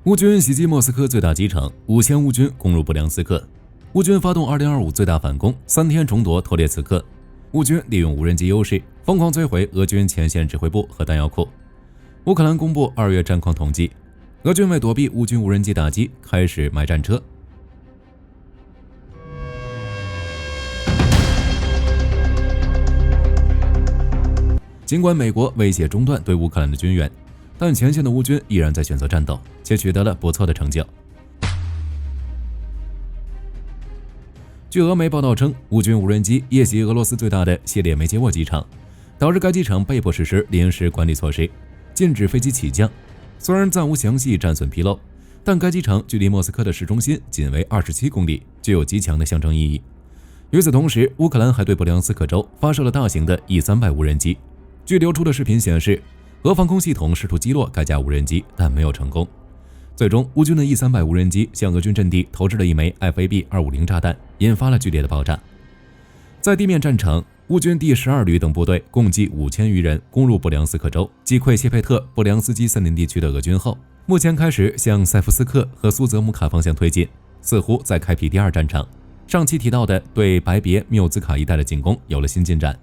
乌军袭击莫斯科最大机场，5000乌军攻入布良斯克。乌军发动2025最大反攻，3天重夺托列茨克。乌军利用无人机优势，疯狂摧毁俄军前线指挥部和弹药库。乌克兰公布2月战况统计，俄军为躲避乌军无人机打击，开始买战车。尽管美国威胁中断对乌克兰的军援，但前线的乌军依然在选择战斗，且取得了不错的成就。据俄媒报道称，乌军无人机夜袭俄罗斯最大的谢列梅捷沃机场，导致该机场被迫实施临时管理措施，禁止飞机起降。虽然暂无详细战损披露，但该机场距离莫斯科的市中心仅为27公里，具有极强的象征意义。与此同时，乌克兰还对布良斯克州发射了大型的 E-300无人机。据流出的视频显示，俄防空系统试图击落该架无人机，但没有成功。最终，乌军的 E-300无人机向俄军阵地投掷了一枚 FAB-250 炸弹，引发了剧烈的爆炸。在地面战场，乌军第12旅等部队共计5000余人攻入布良斯克州，击溃谢佩特布良斯基森林地区的俄军后，目前开始向塞夫斯克和苏泽姆卡方向推进，似乎在开辟第二战场。上期提到的对白别缪兹卡一带的进攻有了新进展。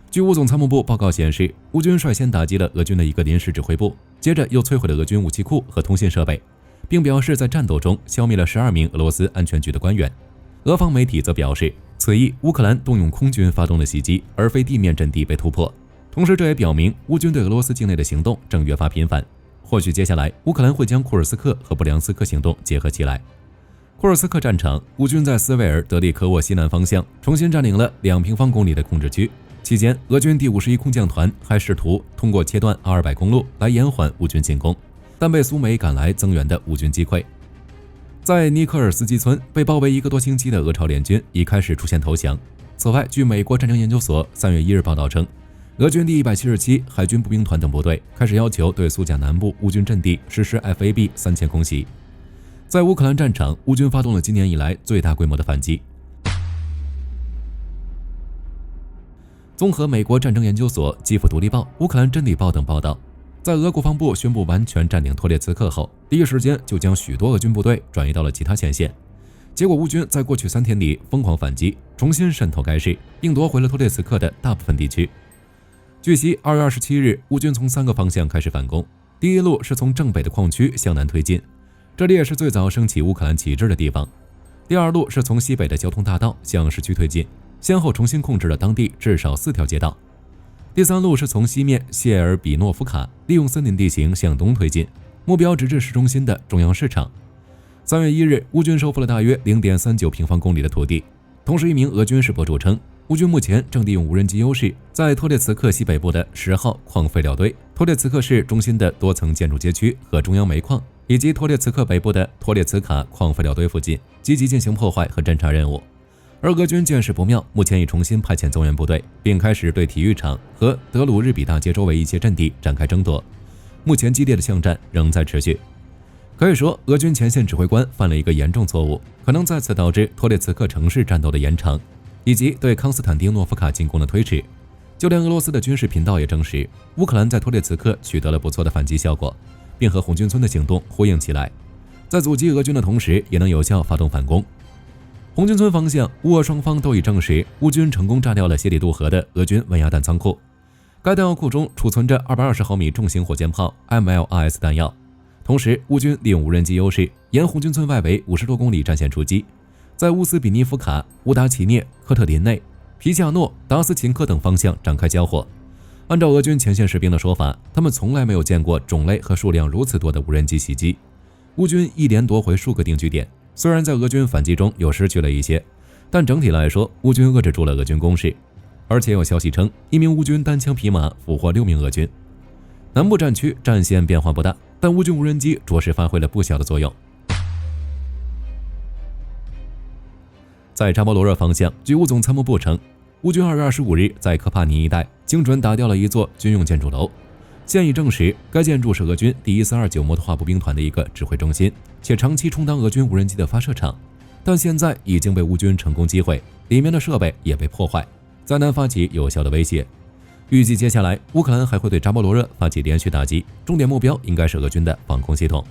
据乌总参谋部报告显示，乌军率先打击了俄军的一个临时指挥部，接着又摧毁了俄军武器库和通信设备，并表示在战斗中消灭了12名俄罗斯安全局的官员。俄方媒体则表示，此役乌克兰动用空军发动了袭击，而非地面阵地被突破。同时，这也表明乌军对俄罗斯境内的行动正越发频繁。或许接下来乌克兰会将库尔斯克和布良斯克行动结合起来。库尔斯克战场，乌军在斯维尔德利科沃西南方向重新占领了2平方公里的控制区。期间，俄军第51空降团还试图通过切断阿尔柏公路来延缓乌军进攻，但被苏美赶来增援的乌军击溃。在尼科尔斯基村被包围1个多星期的俄朝联军已开始出现投降。此外，据美国战争研究所3月1日报道称，俄军第177海军步兵团等部队开始要求对苏甲南部乌军阵地实施 FAB-3000空袭。在乌克兰战场，乌军发动了今年以来最大规模的反击。综合美国战争研究所、基辅独立报、乌克兰真理报等报道，在俄国防部宣布完全占领托列茨克后，第一时间就将许多俄军部队转移到了其他前线。结果乌军在过去3天里疯狂反击，重新渗透该市，并夺回了托列茨克的大部分地区。据悉，2月27日，乌军从3个方向开始反攻。第一路是从正北的矿区向南推进，这里也是最早升起乌克兰旗帜的地方。第二路是从西北的交通大道向市区推进，先后重新控制了当地至少4条街道。第三路是从西面谢尔比诺夫卡利用森林地形向东推进，目标直至市中心的中央市场。3月1日，乌军收复了大约 0.39 平方公里的土地。同时，一名俄军事博主称，乌军目前正利用无人机优势，在托列茨克西北部的10号矿废料堆、托列茨克市中心的多层建筑街区和中央煤矿，以及托列茨克北部的托列茨卡矿废料堆附近积极进行破坏和侦察任务。而俄军见势不妙，目前已重新派遣增援部队，并开始对体育场和德鲁日比大街周围一些阵地展开争夺。目前激烈的巷战仍在持续。可以说，俄军前线指挥官犯了一个严重错误，可能再次导致托列茨克城市战斗的延长，以及对康斯坦丁诺夫卡进攻的推迟。就连俄罗斯的军事频道也证实，乌克兰在托列茨克取得了不错的反击效果，并和红军村的行动呼应起来，在阻击俄军的同时，也能有效发动反攻。红军村方向，乌俄双方都已证实，乌军成功炸掉了谢里杜河的俄军稳压弹仓库。该弹药库中储存着220毫米重型火箭炮 MLRS 弹药。同时，乌军利用无人机优势，沿红军村外围50多公里战线出击，在乌斯比尼夫卡、乌达奇涅、科特林内、皮恰诺、达斯琴科等方向展开交火。按照俄军前线士兵的说法，他们从来没有见过种类和数量如此多的无人机袭击。乌军一连夺回数个定居点。虽然在俄军反击中又失去了一些，但整体来说，乌军遏制住了俄军攻势。而且有消息称，一名乌军单枪匹马俘获6名俄军。南部战区战线变化不大，但乌军无人机着实发挥了不小的作用。在扎波罗热方向，据乌总参谋部称，乌军2月25日在科帕尼一带精准打掉了一座军用建筑楼。现已证实，该建筑是俄军第1429摩托化步兵团的一个指挥中心，且长期充当俄军无人机的发射场，但现在已经被乌军成功击毁，里面的设备也被破坏，再难发起有效的威胁。预计接下来乌克兰还会对扎波罗热发起连续打击，重点目标应该是俄军的防空系统。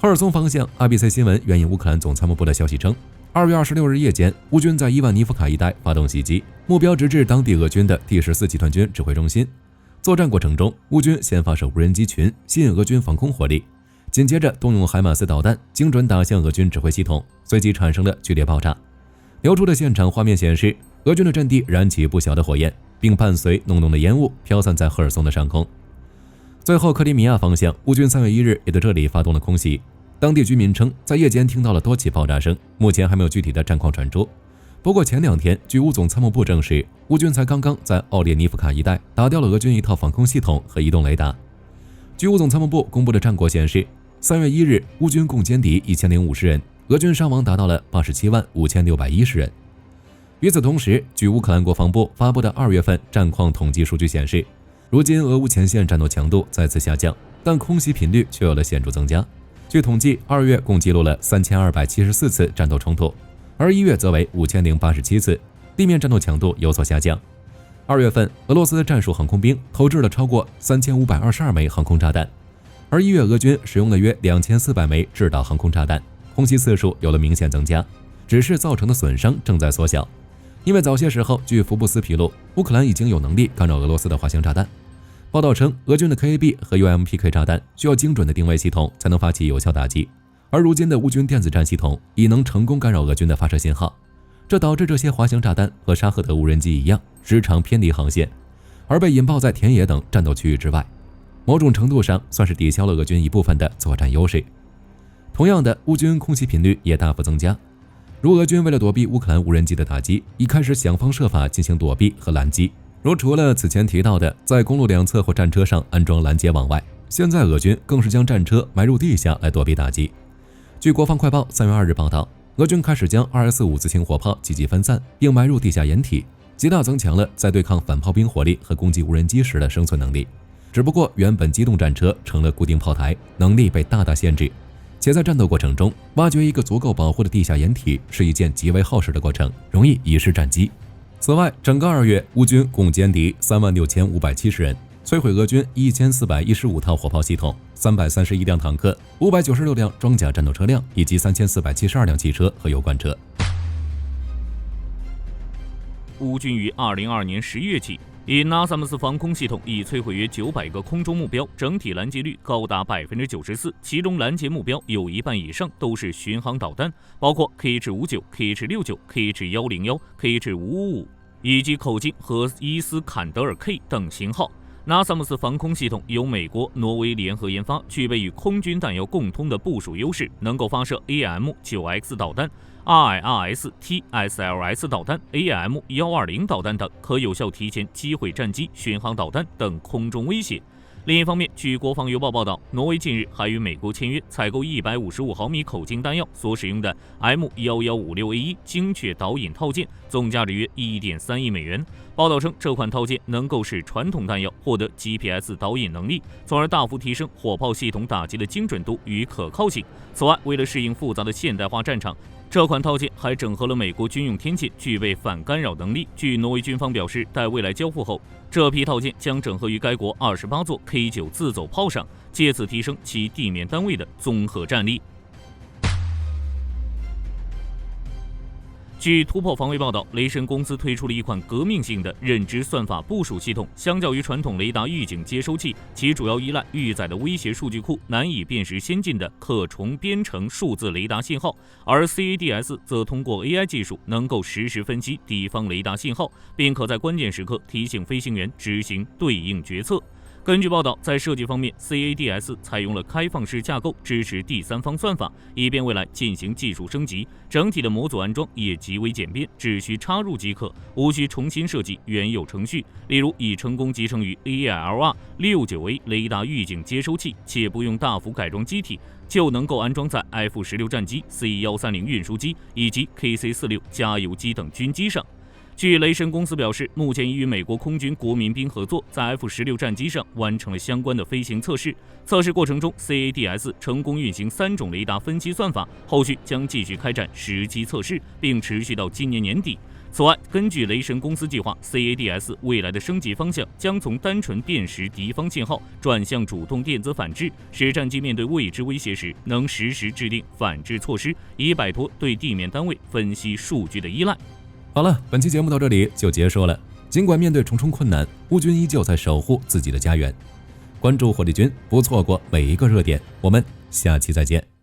赫尔松方向 ，ABC 新闻援引乌克兰总参谋部的消息称，2月26日夜间，乌军在伊万尼夫卡一带发动袭击，目标直至当地俄军的第14集团军指挥中心。作战过程中，乌军先发射无人机群，吸引俄军防空火力，紧接着动用海马斯导弹，精准打向俄军指挥系统，随即产生了剧烈爆炸。流出的现场画面显示，俄军的阵地燃起不小的火焰，并伴随浓浓的烟雾飘散在赫尔松的上空。最后，克里米亚方向，乌军3月1日也对这里发动了空袭。当地居民称，在夜间听到了多起爆炸声，目前还没有具体的战况传出。不过前2天，据乌总参谋部证实，乌军才刚刚在奥列尼夫卡一带打掉了俄军一套防空系统和移动雷达。据乌总参谋部公布的战果显示，3月1日，乌军共歼敌1050人，俄军伤亡达到了875610人。与此同时，据乌克兰国防部发布的2月份战况统计数据显示，如今俄乌前线战斗强度再次下降，但空袭频率却有了显著增加。据统计，2月共记录了3274次战斗冲突，而1月则为5087次，地面战斗强度有所下降。2月份，俄罗斯战术航空兵投掷了超过3522枚航空炸弹，而1月俄军使用了约2400枚制导航空炸弹，空袭次数有了明显增加，只是造成的损伤正在缩小。因为早些时候，据福布斯披露，乌克兰已经有能力干扰俄罗斯的滑翔炸弹。报道称，俄军的 KAB 和 UMPK 炸弹需要精准的定位系统才能发起有效打击，而如今的乌军电子战系统已能成功干扰俄军的发射信号，这导致这些滑翔炸弹和沙赫德无人机一样，时常偏离航线，而被引爆在田野等战斗区域之外，某种程度上算是抵消了俄军一部分的作战优势。同样的，乌军空袭频率也大幅增加，如俄军为了躲避乌克兰无人机的打击，已开始想方设法进行躲避和拦击。如除了此前提到的在公路两侧或战车上安装拦截网外，现在俄军更是将战车埋入地下来躲避打击。据国防快报3月2日报道，俄军开始将245自行火炮积极分散，并埋入地下掩体，极大增强了在对抗反炮兵火力和攻击无人机时的生存能力。只不过原本机动战车成了固定炮台，能力被大大限制，且在战斗过程中挖掘一个足够保护的地下掩体是一件极为耗时的过程，容易遗失战机。此外，整个2月，乌军共歼敌36570人，摧毁俄军1415套火炮系统、331辆坦克、596辆装甲战斗车辆以及3472辆汽车和油罐车。乌军于2022年11月起，以纳萨姆斯防空系统已摧毁约900个空中目标，整体拦截率高达94%，其中拦截目标有一半以上都是巡航导弹，包括 KH-59、KH-69、KH-101、KH-555以及口径和伊斯坎德尔 K 等型号。纳萨姆斯防空系统由美国、挪威联合研发，具备与空军弹药共通的部署优势，能够发射 AM-9X 导弹、RIRS-TSLS 导弹、AM-120 导弹等，可有效提前击毁战机、巡航导弹等空中威胁。另一方面，据国防邮报报道，挪威近日还与美国签约采购155毫米口径弹药所使用的 M1156A1 精确导引套件，总价值约1.3亿美元。报道称，这款套件能够使传统弹药获得 GPS 导引能力，从而大幅提升火炮系统打击的精准度与可靠性。此外，为了适应复杂的现代化战场，这款套件还整合了美国军用天线，具备反干扰能力。据挪威军方表示，待未来交付后，这批套件将整合于该国28座 K9 自走炮上，借此提升其地面单位的综合战力。据突破防卫报道，雷神公司推出了一款革命性的认知算法部署系统。相较于传统雷达预警接收器，其主要依赖预载的威胁数据库，难以辨识先进的可重编程数字雷达信号。而 CADS 则通过 AI 技术，能够实时分析敌方雷达信号，并可在关键时刻提醒飞行员执行对应决策。根据报道，在设计方面 ，CADS 采用了开放式架构，支持第三方算法，以便未来进行技术升级。整体的模组安装也极为简便，只需插入即可，无需重新设计原有程序。例如，已成功集成于 AILR69A 雷达预警接收器，且不用大幅改装机体，就能够安装在 F-16战机、C-130运输机以及 KC-46加油机等军机上。据雷神公司表示，目前已与美国空军国民兵合作，在 F-16战机上完成了相关的飞行测试。测试过程中 ，CADS 成功运行3种雷达分析算法，后续将继续开展实机测试，并持续到今年年底。此外，根据雷神公司计划 ，CADS 未来的升级方向将从单纯辨识敌方信号转向主动电子反制，使战机面对未知威胁时能实时制定反制措施，以摆脱对地面单位分析数据的依赖。好了，本期节目到这里就结束了。尽管面对重重困难，乌军依旧在守护自己的家园。关注火力军，不错过每一个热点。我们下期再见。